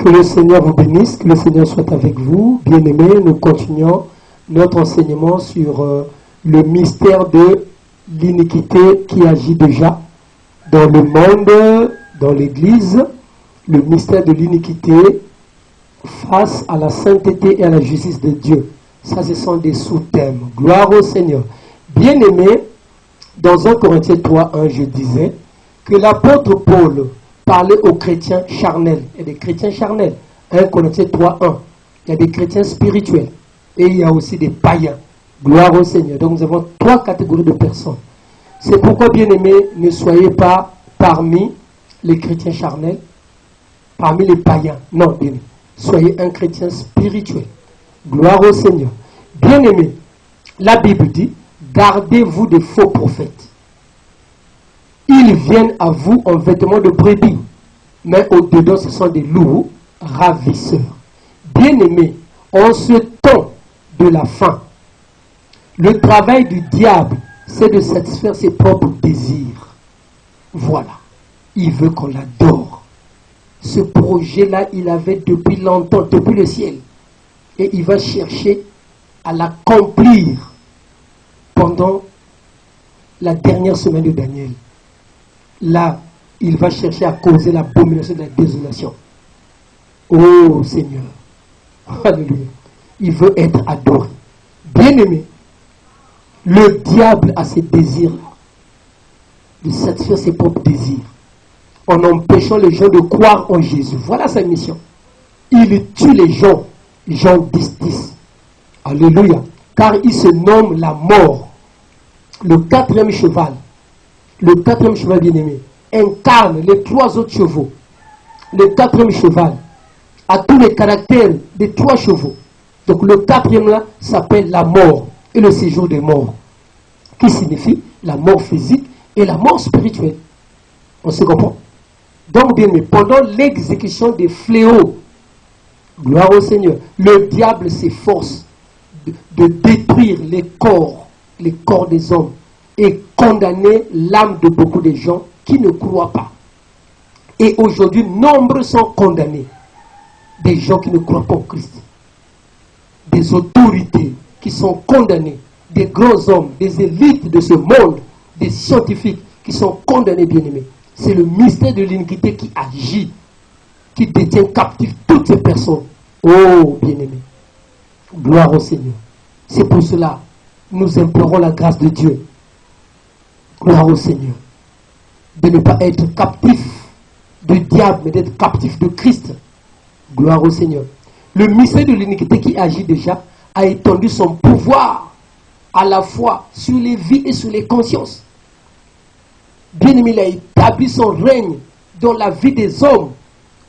Que le Seigneur vous bénisse, que le Seigneur soit avec vous. Bien-aimés, nous continuons notre enseignement sur le mystère de l'iniquité qui agit déjà dans le monde, dans l'Église, le mystère de l'iniquité face à la sainteté et à la justice de Dieu. Ça, ce sont des sous-thèmes. Gloire au Seigneur. Bien-aimés, dans 1 Corinthiens 3:1, je disais que l'apôtre Paul parlait aux chrétiens charnels. Il y a des chrétiens charnels. 1 Corinthiens 3:1. Il y a des chrétiens spirituels. Et il y a aussi des païens. Gloire au Seigneur. Donc nous avons 3 catégories de personnes. C'est pourquoi, bien-aimés, ne soyez pas parmi les chrétiens charnels, parmi les païens. Non, bien-aimés. Soyez un chrétien spirituel. Gloire au Seigneur. Bien-aimés, la Bible dit, gardez-vous des faux prophètes. Ils viennent à vous en vêtements de brebis, mais au-dedans, ce sont des loups ravisseurs. Bien-aimés, en ce temps de la fin, le travail du diable, c'est de satisfaire ses propres désirs. Voilà. Il veut qu'on l'adore. Ce projet-là, il avait depuis longtemps, depuis le ciel. Et il va chercher à l'accomplir pendant la dernière semaine de Daniel. Là, il va chercher à causer l'abomination de la désolation. Oh Seigneur. Alléluia. Il veut être adoré. Bien-aimé, le diable a ses désirs-là, de satisfaire ses propres désirs, en empêchant les gens de croire en Jésus. Voilà sa mission. Il tue les gens. Jean 10:10. Alléluia. Car il se nomme la mort. Le 4e cheval. Le 4e cheval bien-aimé incarne les 3 autres chevaux. Le 4e cheval a tous les caractères des 3 chevaux. Donc le 4e là s'appelle la mort et le séjour des morts. Qui signifie la mort physique et la mort spirituelle. On se comprend? Donc bien-aimé, pendant l'exécution des fléaux, gloire au Seigneur, le diable s'efforce de détruire les corps des hommes et condamner l'âme de beaucoup de gens qui ne croient pas. Et aujourd'hui, nombreux sont condamnés. Des gens qui ne croient pas en Christ. Des autorités qui sont condamnées. Des grands hommes, des élites de ce monde, des scientifiques qui sont condamnés, bien-aimés. C'est le mystère de l'iniquité qui agit, qui détient captif toutes ces personnes. Oh, bien-aimés, gloire au Seigneur. C'est pour cela nous implorons la grâce de Dieu. Gloire au Seigneur. De ne pas être captif du diable, mais d'être captif de Christ. Gloire au Seigneur. Le mystère de l'iniquité qui agit déjà a étendu son pouvoir à la fois sur les vies et sur les consciences. Bien-aimé, il a établi son règne dans la vie des hommes.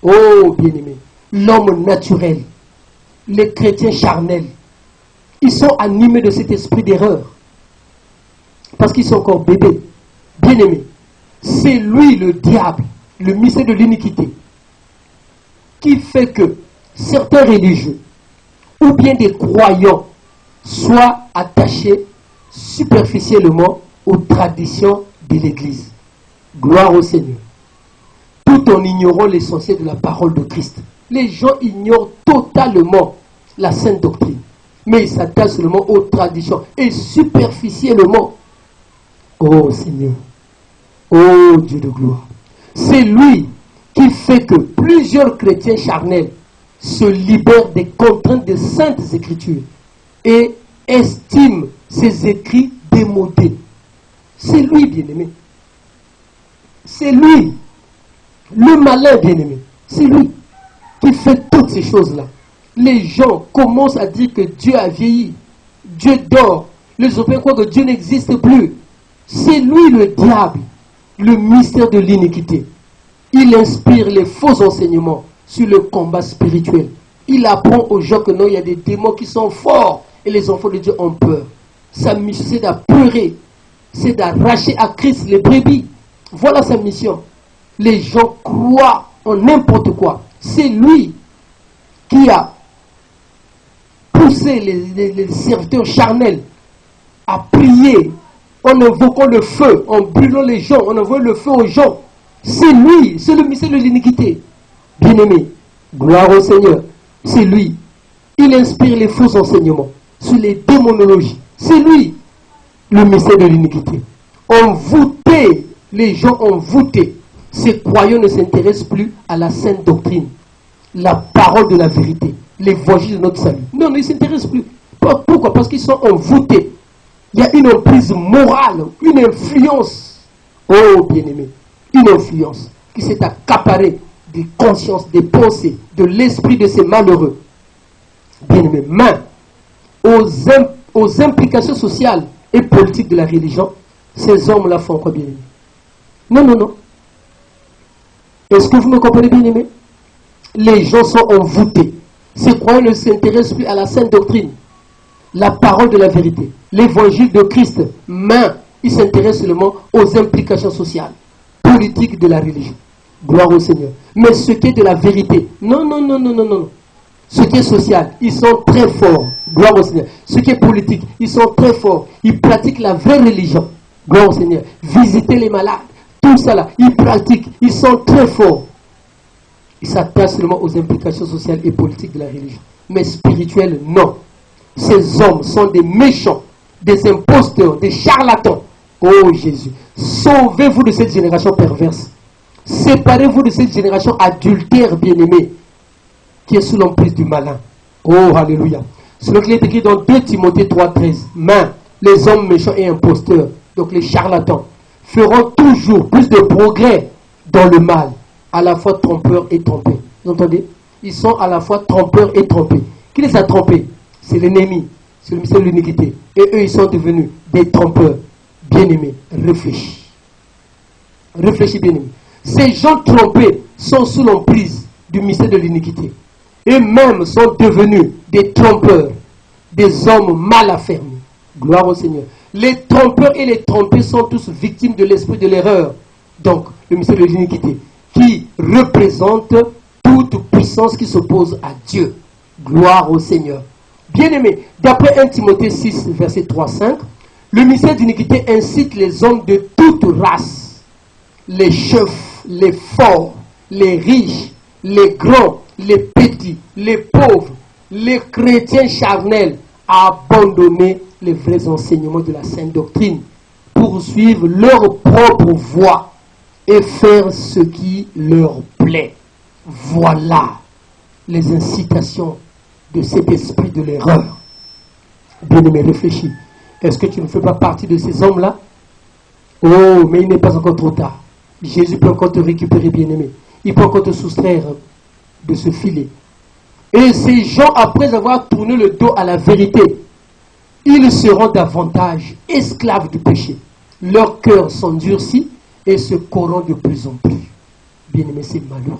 Oh, bien-aimé, l'homme naturel, les chrétiens charnels, ils sont animés de cet esprit d'erreur. Parce qu'ils sont encore bébés. Bien-aimés, c'est lui le diable, le mystère de l'iniquité, qui fait que certains religieux ou bien des croyants soient attachés superficiellement aux traditions de l'Église. Gloire au Seigneur. Tout en ignorant l'essentiel de la parole de Christ. Les gens ignorent totalement la sainte doctrine. Mais ils s'attachent seulement aux traditions et superficiellement. Oh Seigneur. Oh Dieu de gloire. C'est lui qui fait que plusieurs chrétiens charnels se libèrent des contraintes des saintes écritures et estiment ces écrits démodés. C'est lui, bien-aimé. C'est lui. Le malin, bien-aimé. C'est lui qui fait toutes ces choses-là. Les gens commencent à dire que Dieu a vieilli. Dieu dort. Les Européens croient que Dieu n'existe plus. C'est lui le diable. Le mystère de l'iniquité. Il inspire les faux enseignements sur le combat spirituel. Il apprend aux gens que non, il y a des démons qui sont forts et les enfants de Dieu ont peur. Sa mission, c'est d'apeurer, c'est d'arracher à Christ les brebis. Voilà sa mission. Les gens croient en n'importe quoi. C'est lui qui a poussé les serviteurs charnels à prier en invoquant le feu, en brûlant les gens, en envoyant le feu aux gens. C'est lui, c'est le mystère de l'iniquité. Bien-aimé, Gloire au Seigneur. C'est lui. Il inspire les faux enseignements sur les démonologies. C'est lui, le mystère de l'iniquité. Envoûté, les gens ont voûté. Ces croyants ne s'intéressent plus à la sainte doctrine, la parole de la vérité, l'évangile de notre salut. Non, ils ne s'intéressent plus. Pourquoi? Parce qu'ils sont envoûtés. Il y a une emprise morale, une influence. Oh, bien-aimé, une influence qui s'est accaparée des consciences, des pensées, de l'esprit de ces malheureux. Bien-aimé, main aux implications sociales et politiques de la religion, ces hommes-là font quoi, bien-aimé? Non, non, non. Est-ce que vous me comprenez, bien-aimé? Les gens sont envoûtés. Ces croyants ne s'intéressent plus à la sainte doctrine, la parole de la vérité, l'évangile de Christ. Mais ils s'intéressent seulement aux implications sociales, politiques de la religion. Gloire au Seigneur. Mais ce qui est de la vérité, non, non, non, non, non, non. Ce qui est social, ils sont très forts. Gloire au Seigneur. Ce qui est politique, ils sont très forts. Ils pratiquent la vraie religion. Gloire au Seigneur. Visiter les malades. Tout ça là, ils pratiquent. Ils sont très forts. Ils s'attachent seulement aux implications sociales et politiques de la religion. Mais spirituelles, non. Ces hommes sont des méchants, des imposteurs, des charlatans. Oh Jésus, sauvez-vous de cette génération perverse. Séparez-vous de cette génération adultère, bien-aimée, qui est sous l'emprise du malin. Oh, alléluia. C'est ce qui est écrit dans 2 Timothée 3,13. Mais les hommes méchants et imposteurs, donc les charlatans, feront toujours plus de progrès dans le mal, à la fois trompeurs et trompés. Vous entendez? Ils sont à la fois trompeurs et trompés. Qui les a trompés? C'est l'ennemi, c'est le mystère de l'iniquité. Et eux, ils sont devenus des trompeurs. Bien-aimés, réfléchis. Réfléchis, bien-aimés. Ces gens trompés sont sous l'emprise du mystère de l'iniquité. Eux-mêmes sont devenus des trompeurs, des hommes mal affermis. Gloire au Seigneur. Les trompeurs et les trompés sont tous victimes de l'esprit de l'erreur. Donc, le mystère de l'iniquité, qui représente toute puissance qui s'oppose à Dieu. Gloire au Seigneur. Bien-aimés, d'après 1 Timothée 6, verset 3-5, le mystère d'iniquité incite les hommes de toute race, les chefs, les forts, les riches, les grands, les petits, les pauvres, les chrétiens charnels, à abandonner les vrais enseignements de la sainte doctrine pour suivre leur propre voie et faire ce qui leur plaît. Voilà les incitations de cet esprit de l'erreur. Bien-aimé, réfléchis. Est-ce que tu ne fais pas partie de ces hommes-là? Oh, mais il n'est pas encore trop tard. Jésus peut encore te récupérer, bien-aimé. Il peut encore te soustraire de ce filet. Et ces gens, après avoir tourné le dos à la vérité, ils seront davantage esclaves du péché. Leurs cœurs s'endurcissent et se corrompent de plus en plus. Bien-aimé, c'est malheureux.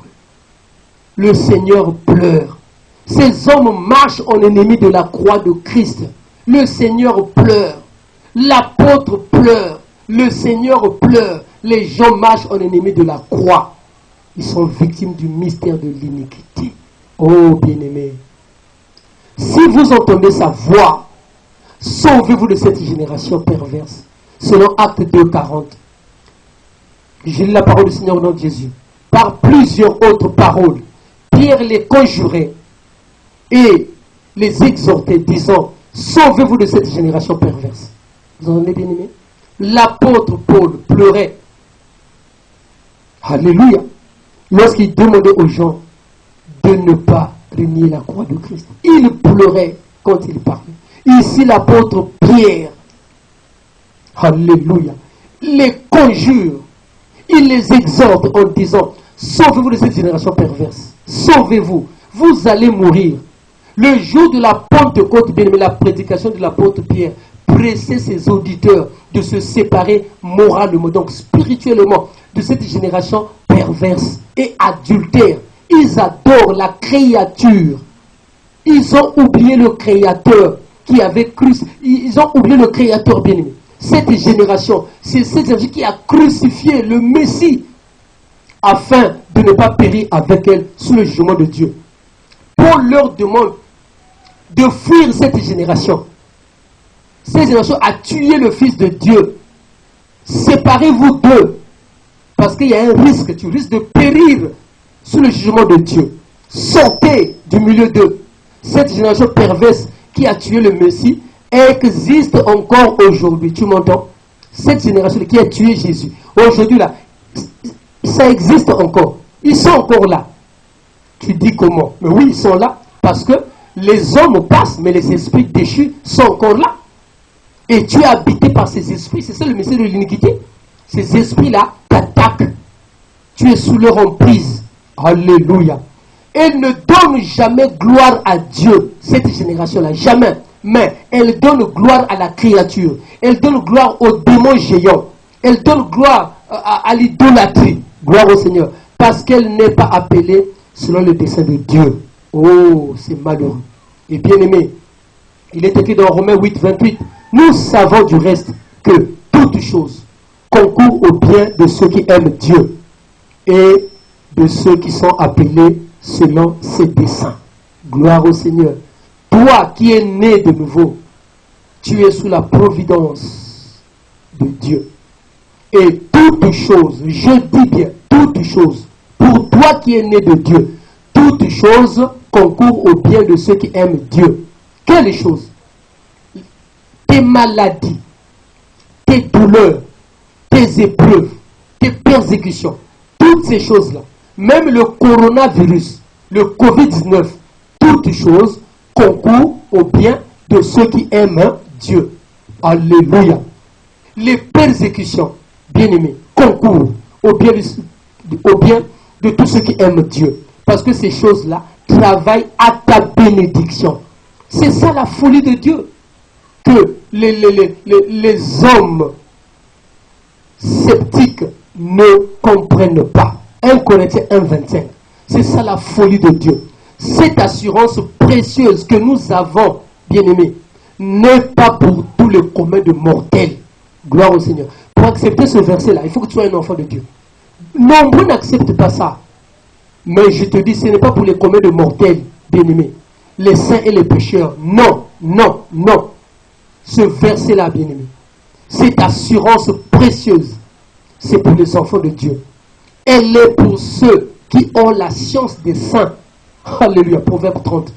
Le Seigneur pleure. Ces hommes marchent en ennemis de la croix de Christ. Le Seigneur pleure. L'apôtre pleure. Le Seigneur pleure. Les gens marchent en ennemis de la croix. Ils sont victimes du mystère de l'iniquité. Oh, bien-aimés, si vous entendez sa voix, sauvez-vous de cette génération perverse. Selon Acte 2,40. J'ai lu la parole du Seigneur au nom de Jésus. Par plusieurs autres paroles, Pierre les conjurait et les exhortait, disant, sauvez-vous de cette génération perverse. Vous entendez, bien-aimés? L'apôtre Paul pleurait. Alléluia. Lorsqu'il demandait aux gens de ne pas renier la croix de Christ. Il pleurait quand il parlait. Ici, l'apôtre Pierre, alléluia, les conjure, il les exhorte en disant, sauvez-vous de cette génération perverse. Sauvez-vous. Vous allez mourir. Le jour de la Pentecôte, bien aimé, la prédication de l'apôtre Pierre pressait ses auditeurs de se séparer moralement, donc spirituellement, de cette génération perverse et adultère. Ils adorent la créature. Ils ont oublié le Créateur qui avait crucifié. Ils ont oublié le Créateur bien-aimé. Cette génération, c'est cette génération qui a crucifié le Messie afin de ne pas périr avec elle sous le jugement de Dieu. Paul leur demande de fuir cette génération. Cette génération a tué le Fils de Dieu. Séparez-vous d'eux. Parce qu'il y a un risque, tu risques de périr sous le jugement de Dieu. Sortez du milieu d'eux. Cette génération perverse qui a tué le Messie existe encore aujourd'hui. Tu m'entends? Cette génération qui a tué Jésus, aujourd'hui là, ça existe encore. Ils sont encore là. Tu dis comment? Mais oui, ils sont là parce que les hommes passent, mais les esprits déchus sont encore là. Et tu es habité par ces esprits. C'est ça le message de l'iniquité. Ces esprits-là t'attaquent. Tu es sous leur emprise. Alléluia. Elle ne donne jamais gloire à Dieu, cette génération-là, jamais. Mais elle donne gloire à la créature. Elle donne gloire aux démons géants. Elle donne gloire à l'idolâtrie. Gloire au Seigneur. Parce qu'elle n'est pas appelée selon le dessein de Dieu. Oh, c'est malheureux. Et bien aimé, il est écrit dans Romains 8, 28. Nous savons du reste que toute chose concourt au bien de ceux qui aiment Dieu et de ceux qui sont appelés selon ses desseins. Gloire au Seigneur. Toi qui es né de nouveau, tu es sous la providence de Dieu. Et toute chose, je dis bien, toute chose, pour toi qui es né de Dieu, toute chose concourt au bien de ceux qui aiment Dieu. Quelle chose? Tes maladies, tes douleurs, tes épreuves, tes persécutions, toutes ces choses-là, même le coronavirus, le Covid-19, toutes choses concourent au bien de ceux qui aiment Dieu. Alléluia. Les persécutions, bien-aimés, concourent au bien de tous ceux qui aiment Dieu. Parce que ces choses-là travaillent à ta bénédiction. C'est ça la folie de Dieu. Que les hommes sceptiques ne comprennent pas. 1 Corinthiens 1, 25. C'est ça la folie de Dieu. Cette assurance précieuse que nous avons, bien-aimés, n'est pas pour tous les communs de mortels. Gloire au Seigneur. Pour accepter ce verset-là, il faut que tu sois un enfant de Dieu. Nombreux n'acceptent pas ça. Mais je te dis, ce n'est pas pour les communs de mortels, bien-aimés. Les saints et les pécheurs. Non, non, non. Ce verset-là, bien-aimé, cette assurance précieuse, c'est pour les enfants de Dieu. Elle est pour ceux qui ont la science des saints. Alléluia, Proverbe 30.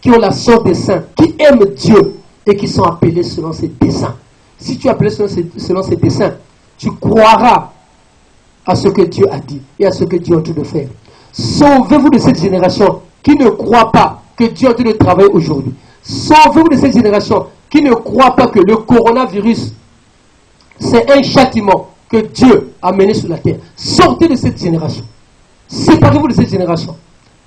Qui ont la science des saints, qui aiment Dieu et qui sont appelés selon ses desseins. Si tu es appelé selon ses desseins, tu croiras à ce que Dieu a dit et à ce que Dieu est en train de faire. Sauvez-vous de cette génération qui ne croit pas que Dieu est en train de travailler aujourd'hui. Sauvez-vous de cette génération qui ne croit pas que le coronavirus, c'est un châtiment que Dieu a mené sur la terre. Sortez de cette génération. Séparez-vous de cette génération.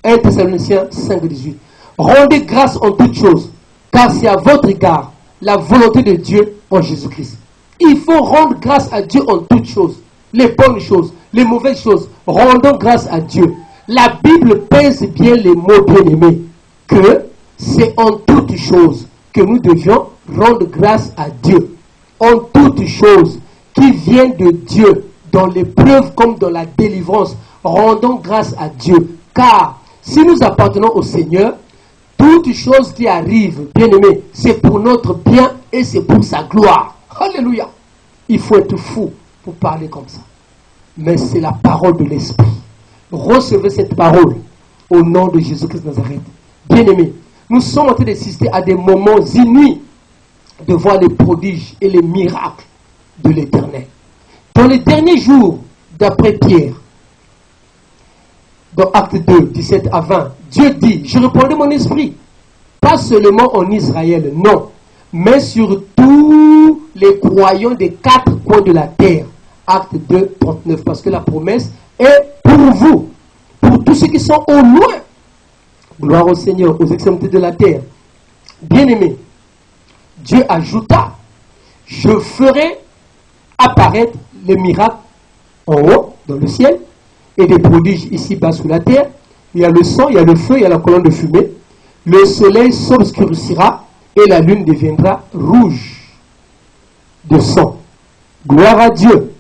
1 Thessaloniciens 5, 18. Rendez grâce en toutes choses, car c'est à votre égard la volonté de Dieu en Jésus-Christ. Il faut rendre grâce à Dieu en toutes choses. Les bonnes choses, les mauvaises choses. Rendons grâce à Dieu. La Bible pèse bien les mots bien-aimés, que c'est en toutes choses que nous devions rendre grâce à Dieu. En toutes choses qui viennent de Dieu, dans l'épreuve comme dans la délivrance, rendons grâce à Dieu. Car si nous appartenons au Seigneur, toutes choses qui arrivent, bien-aimés, c'est pour notre bien et c'est pour sa gloire. Alléluia. Il faut être fou pour parler comme ça. Mais c'est la parole de l'Esprit. Recevez cette parole au nom de Jésus-Christ de Nazareth. Bien-aimés, nous sommes en train d'assister à des moments inouïs de voir les prodiges et les miracles de l'Éternel. Dans les derniers jours, d'après Pierre, dans Acte 2, 17 à 20, Dieu dit, je répandrai mon esprit, pas seulement en Israël, non, mais sur tous les croyants des 4 coins de la terre. Acte 2, 39, parce que la promesse est pour vous, pour tous ceux qui sont au loin. Gloire au Seigneur, aux extrémités de la terre. Bien-aimés, Dieu ajouta, je ferai apparaître les miracles en haut, dans le ciel, et des prodiges ici-bas sous la terre. Il y a le sang, il y a le feu, il y a la colonne de fumée. Le soleil s'obscurcira et la lune deviendra rouge de sang. Gloire à Dieu.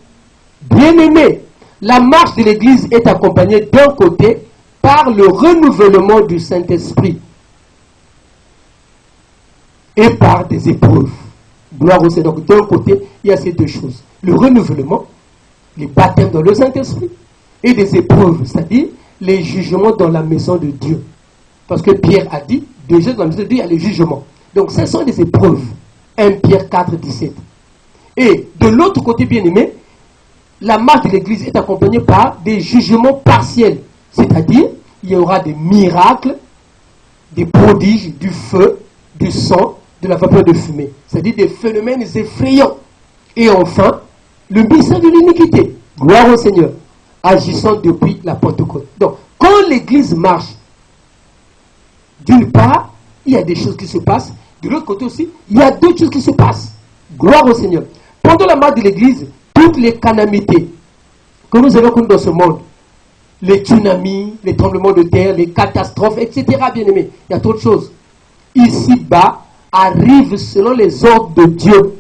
Bien-aimés, la marche de l'Église est accompagnée d'un côté par le renouvellement du Saint-Esprit et par des épreuves. Gloire au Seigneur. Donc d'un côté, il y a ces deux choses. Le renouvellement, les baptêmes dans le Saint-Esprit, et des épreuves, c'est-à-dire les jugements dans la maison de Dieu. Parce que Pierre a dit, déjà dans la maison de Dieu, il y a le jugement. Donc, ce sont des épreuves. 1 Pierre 4, 17. Et de l'autre côté, bien aimé, la marche de l'Église est accompagnée par des jugements partiels. C'est-à-dire, il y aura des miracles, des prodiges, du feu, du sang, de la vapeur de fumée. C'est-à-dire des phénomènes effrayants. Et enfin, le mystère de l'iniquité. Gloire au Seigneur. Agissant depuis la Pentecôte. Donc, quand l'Église marche, d'une part, il y a des choses qui se passent. De l'autre côté aussi, il y a d'autres choses qui se passent. Gloire au Seigneur. Pendant la marche de l'Église, toutes les calamités que nous avons connues dans ce monde, les tsunamis, les tremblements de terre, les catastrophes, etc., bien aimés, il y a trop de choses. Ici-bas, arrivent selon les ordres de Dieu.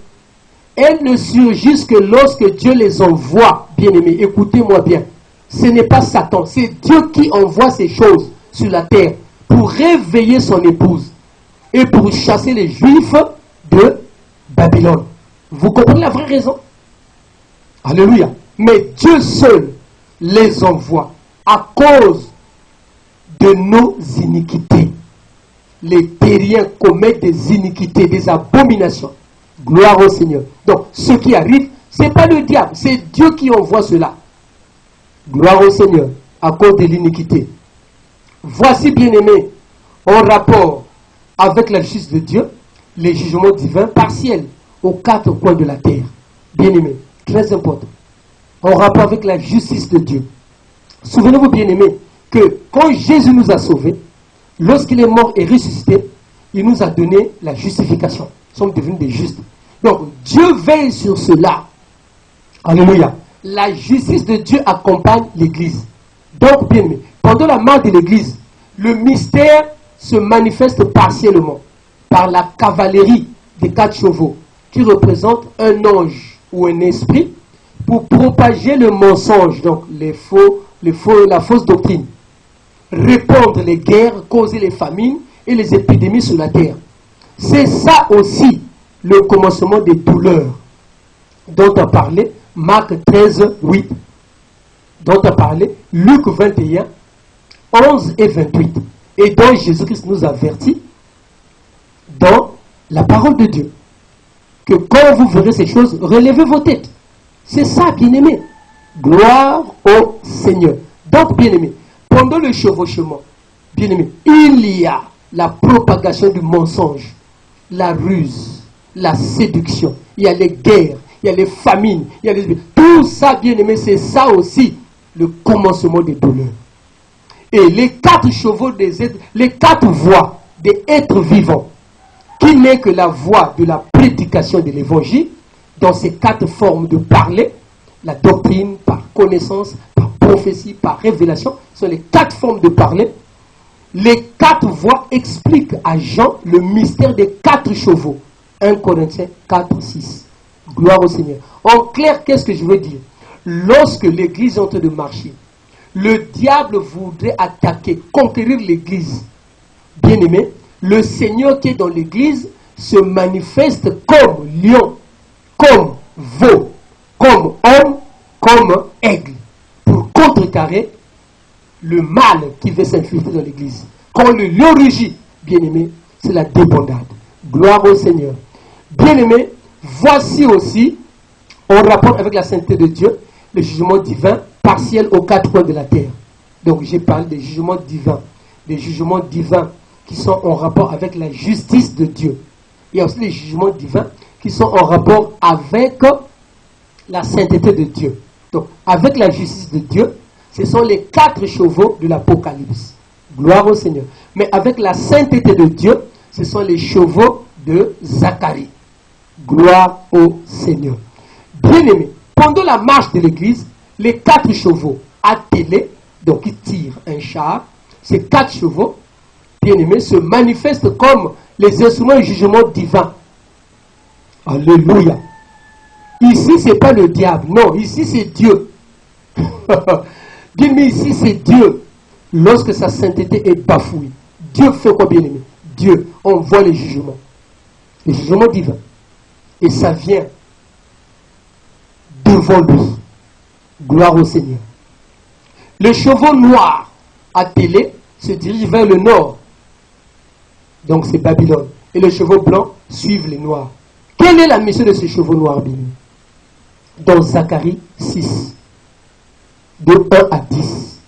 Elles ne surgissent que lorsque Dieu les envoie, bien aimés. Écoutez-moi bien. Ce n'est pas Satan, c'est Dieu qui envoie ces choses sur la terre pour réveiller son épouse et pour chasser les Juifs de Babylone. Vous comprenez la vraie raison? Alléluia. Mais Dieu seul les envoie à cause de nos iniquités. Les terriens commettent des iniquités, des abominations. Gloire au Seigneur. Donc, ce qui arrive, ce n'est pas le diable, c'est Dieu qui envoie cela. Gloire au Seigneur, à cause de l'iniquité. Voici, bien-aimés, en rapport avec la justice de Dieu, les jugements divins partiels aux quatre coins de la terre. Bien-aimés, très important. En rapport avec la justice de Dieu. Souvenez-vous, bien-aimés, que quand Jésus nous a sauvés, lorsqu'il est mort et ressuscité, il nous a donné la justification. Nous sommes devenus des justes. Donc, Dieu veille sur cela. Alléluia. La justice de Dieu accompagne l'Église. Donc, bien aimé, pendant la marche de l'Église, le mystère se manifeste partiellement par la cavalerie des 4 chevaux qui représente un ange ou un esprit pour propager le mensonge, donc la fausse doctrine, répandre les guerres, causer les famines et les épidémies sur la terre. C'est ça aussi le commencement des douleurs dont a parlé Marc 13, 8, dont a parlé Luc 21, 11 et 28, et dont Jésus-Christ nous avertit dans la parole de Dieu, que quand vous verrez ces choses, relevez vos têtes. C'est ça, bien-aimé. Gloire au Seigneur. Donc, bien-aimé, pendant le chevauchement, bien-aimé, il y a la propagation du mensonge, la ruse, la séduction, il y a les guerres, il y a les famines, il y a les... Tout ça, bien-aimé, c'est ça aussi, le commencement des douleurs. Et les 4 chevaux les 4 voix des êtres vivants, qui n'est que la voix de la prédication de l'évangile, dans ces 4 formes de parler, la doctrine, par connaissance, par prophétie, par révélation, sont les 4 formes de parler. Les 4 voix expliquent à Jean le mystère des 4 chevaux. 1 Corinthiens 4, 6. Gloire au Seigneur. En clair, qu'est-ce que je veux dire? Lorsque l'Église est en train de marcher, le diable voudrait attaquer, conquérir l'Église. Bien-aimé, le Seigneur qui est dans l'Église se manifeste comme lion, comme veau, comme homme, comme aigle, pour contrecarrer le mal qui veut s'infiltrer dans l'Église. Quand le lion rugit, bien-aimé, c'est la débandade. Gloire au Seigneur. Bien-aimé, voici aussi, en rapport avec la sainteté de Dieu, le jugement divin partiel aux 4 coins de la terre. Donc, j'ai parlé des jugements divins. Des jugements divins qui sont en rapport avec la justice de Dieu. Il y a aussi les jugements divins qui sont en rapport avec la sainteté de Dieu. Donc, avec la justice de Dieu, ce sont les 4 chevaux de l'Apocalypse. Gloire au Seigneur. Mais avec la sainteté de Dieu, ce sont les chevaux de Zacharie. Gloire au Seigneur. Bien-aimés, pendant la marche de l'Église, les 4 chevaux attelés, donc qui tirent un char, ces 4 chevaux, bien-aimés, se manifestent comme les instruments de jugement divin. Alléluia. Ici, ce n'est pas le diable. Non, ici, c'est Dieu. Bien-aimé, ici, c'est Dieu. Lorsque sa sainteté est bafouée, Dieu fait quoi, bien-aimé? Dieu envoie les jugements divins. Et ça vient devant lui. Gloire au Seigneur. Le chevau noir attelé se dirige vers le nord Donc c'est Babylone. Et les chevaux blancs suivent les noirs. Quelle est la mission de ces chevaux noirs, bien? Dans Zacharie 6, de 1 à 10.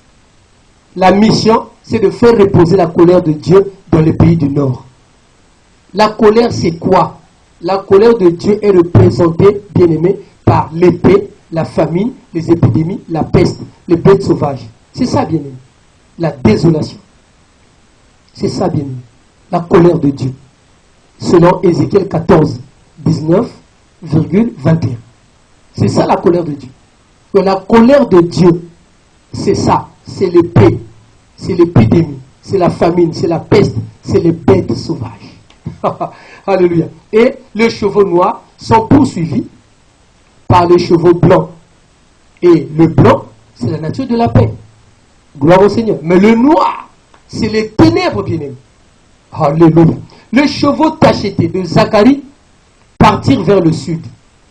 La mission, c'est de faire reposer la colère de Dieu dans les pays du Nord. La colère, c'est quoi? La colère de Dieu est représentée, bien aimé, par l'épée, la famine, les épidémies, la peste, les bêtes sauvages. C'est ça, bien aimé. La désolation. C'est ça, bien aimé. La colère de Dieu. Selon Ézéchiel 14, 19,21. C'est ça la colère de Dieu. Et la colère de Dieu, c'est ça. C'est l'épée, c'est l'épidémie, c'est la famine, c'est la peste, c'est les bêtes sauvages. Alléluia. Et les chevaux noirs sont poursuivis par les chevaux blancs. Et le blanc, c'est la nature de la paix. Gloire au Seigneur. Mais le noir, c'est les ténèbres, bien-aimés. Alléluia. Les chevaux tachetés de Zacharie partirent vers le sud.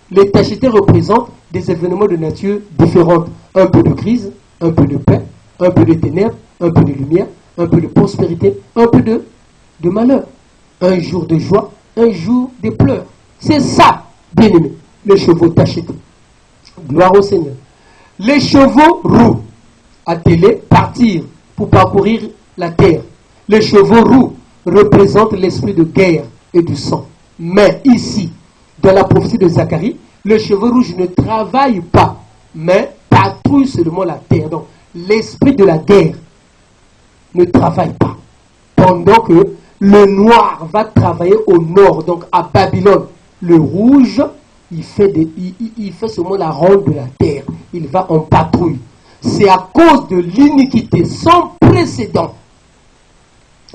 Les tachetés représentent des événements de nature différentes. Un peu de crise, un peu de paix, un peu de ténèbres, un peu de lumière, un peu de prospérité, un peu de malheur. Un jour de joie, un jour de pleurs. C'est ça, bien-aimé, les chevaux tachetés. Gloire au Seigneur. Les chevaux roux, attelés, partirent pour parcourir la terre. Les chevaux roux représentent l'esprit de guerre et du sang. Mais ici, dans la prophétie de Zacharie, les chevaux rouges ne travaillent pas, mais patrouillent seulement la terre. Donc, l'esprit de la guerre ne travaille pas. Pendant que le noir va travailler au nord, donc à Babylone. Le rouge, il fait seulement la ronde de la terre. Il va en patrouille. C'est à cause de l'iniquité sans précédent.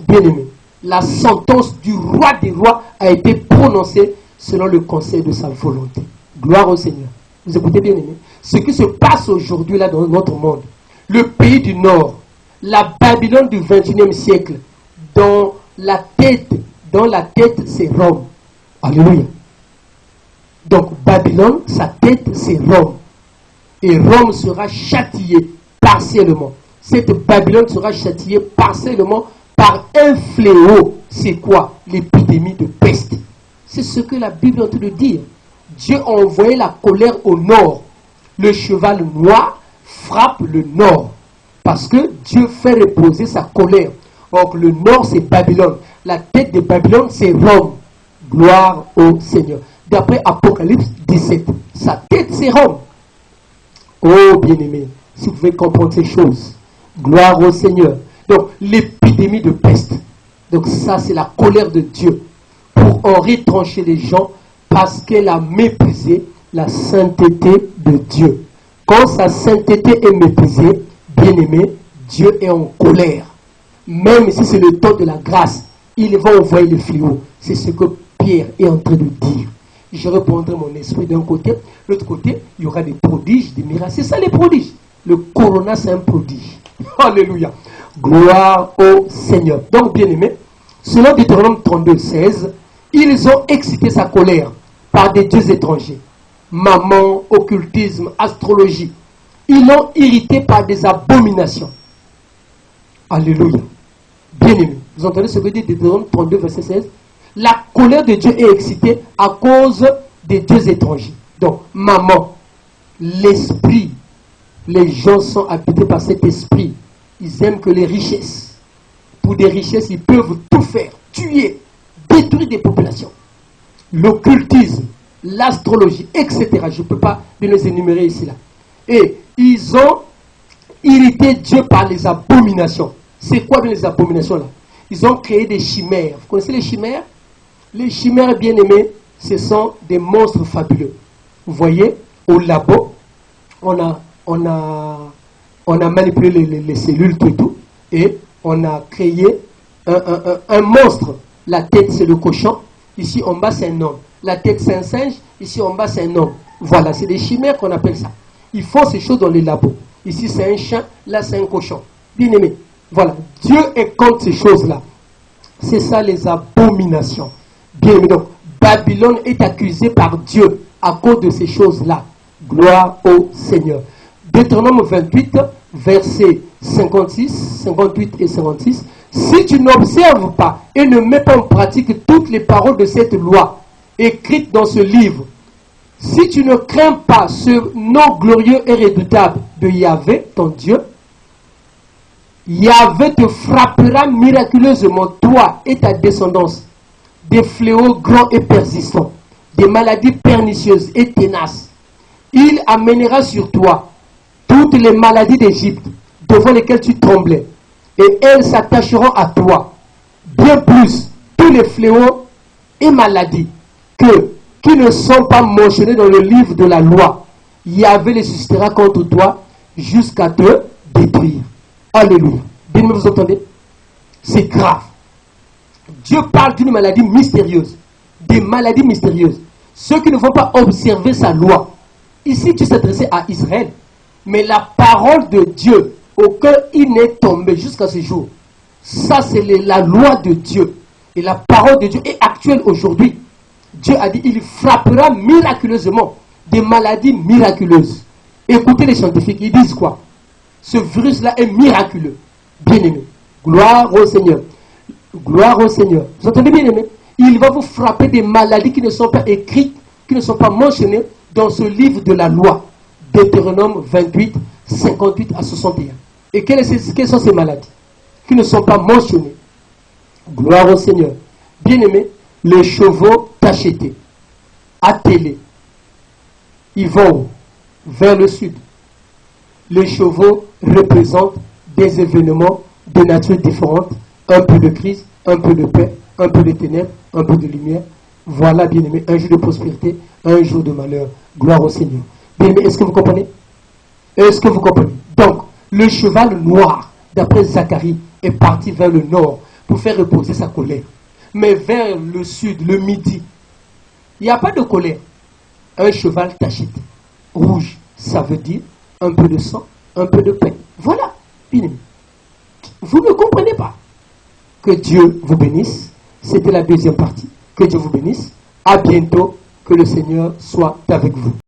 Bien-aimé, la sentence du roi des rois a été prononcée selon le conseil de sa volonté. Gloire au Seigneur. Vous écoutez, bien-aimé? Ce qui se passe aujourd'hui là dans notre monde, le pays du Nord, la Babylone du XXIe siècle, dans la tête, c'est Rome. Alléluia. Donc Babylone, sa tête, c'est Rome. Et Rome sera châtiée partiellement. Cette Babylone sera châtiée partiellement par un fléau. C'est quoi? L'épidémie de peste. C'est ce que la Bible est en train de dire. Dieu a envoyé la colère au nord. Le cheval noir frappe le nord. Parce que Dieu fait reposer sa colère. Or, le nord, c'est Babylone. La tête de Babylone, c'est Rome. Gloire au Seigneur. D'après Apocalypse 17, sa tête, c'est Rome. Oh, bien-aimé, si vous pouvez comprendre ces choses. Gloire au Seigneur. Donc, l'épidémie de peste. Donc, ça, c'est la colère de Dieu. Pour en retrancher les gens parce qu'elle a méprisé la sainteté de Dieu. Quand sa sainteté est méprisée, bien-aimé, Dieu est en colère. Même si c'est le temps de la grâce, il va envoyer le fléau. C'est ce que Pierre est en train de dire. Je répondrai mon esprit d'un côté, de l'autre côté, il y aura des prodiges, des miracles. C'est ça les prodiges. Le corona, c'est un prodige. Alléluia. Gloire au Seigneur. Donc, bien-aimé, selon Deutéronome 32, 16, ils ont excité sa colère par des dieux étrangers. Mammon, occultisme, astrologie. Ils l'ont irrité par des abominations. Alléluia. Bien-aimé, vous entendez ce que dit Deutéronome 32, verset 16? La colère de Dieu est excitée à cause des dieux étrangers. Donc, maman, l'esprit, les gens sont habités par cet esprit. Ils aiment que les richesses. Pour des richesses, ils peuvent tout faire, tuer, détruire des populations. L'occultisme, l'astrologie, etc. Je ne peux pas les énumérer ici là. Et ils ont irrité Dieu par les abominations. C'est quoi les abominations là? Ils ont créé des chimères. Vous connaissez les chimères? Les chimères, bien aimés, ce sont des monstres fabuleux. Vous voyez, au labo, on a manipulé les cellules, tout, et on a créé un monstre. La tête, c'est le cochon. Ici, en bas, c'est un homme. La tête, c'est un singe. Ici, en bas, c'est un homme. Voilà, c'est des chimères qu'on appelle ça. Ils font ces choses dans les labos. Ici, c'est un chien. Là, c'est un cochon. Bien aimé. Voilà. Dieu est contre ces choses-là. C'est ça, les abominations. Bien aimé. Donc, Babylone est accusée par Dieu à cause de ces choses-là. Gloire au Seigneur. Deutéronome 28, versets 56, 58 et 56. Si tu n'observes pas et ne mets pas en pratique toutes les paroles de cette loi écrites dans ce livre, si tu ne crains pas ce nom glorieux et redoutable de Yahvé, ton Dieu, Yahvé te frappera miraculeusement, toi et ta descendance, des fléaux grands et persistants, des maladies pernicieuses et ténaces. Il amènera sur toi toutes les maladies d'Égypte devant lesquelles tu tremblais, et elles s'attacheront à toi. Bien plus, tous les fléaux et maladies qui ne sont pas mentionnés dans le livre de la loi, Yahvé les suscitera contre toi jusqu'à te détruire. Alléluia. Bien, vous entendez? C'est grave. Dieu parle d'une maladie mystérieuse. Des maladies mystérieuses. Ceux qui ne vont pas observer sa loi. Ici, Dieu s'adressait à Israël. Mais la parole de Dieu, auquel il n'est tombé jusqu'à ce jour, ça c'est la loi de Dieu. Et la parole de Dieu est actuelle aujourd'hui. Dieu a dit, il frappera miraculeusement des maladies miraculeuses. Écoutez les scientifiques, ils disent quoi? Ce virus-là est miraculeux. Bien-aimé. Gloire au Seigneur. Gloire au Seigneur. Vous entendez, bien-aimé? Il va vous frapper des maladies qui ne sont pas écrites, qui ne sont pas mentionnées dans ce livre de la loi. Deutéronome 28, 58 à 61. Et quelles sont ces maladies qui ne sont pas mentionnées? Gloire au Seigneur. Bien-aimé, les chevaux tachetés, attelés, ils vont vers le sud. Les chevaux représentent des événements de nature différente, un peu de crise, un peu de paix, un peu de ténèbres, un peu de lumière. Voilà, bien-aimé, un jour de prospérité, un jour de malheur. Gloire au Seigneur. Bien-aimé, est-ce que vous comprenez? Est-ce que vous comprenez? Donc, le cheval noir, d'après Zacharie, est parti vers le nord pour faire reposer sa colère. Mais vers le sud, le midi, il n'y a pas de colère. Un cheval tacheté, rouge, ça veut dire un peu de sang, un peu de paix. Voilà, bien-aimé. Vous ne comprenez pas. Que Dieu vous bénisse. C'était la deuxième partie. Que Dieu vous bénisse. À bientôt. Que le Seigneur soit avec vous.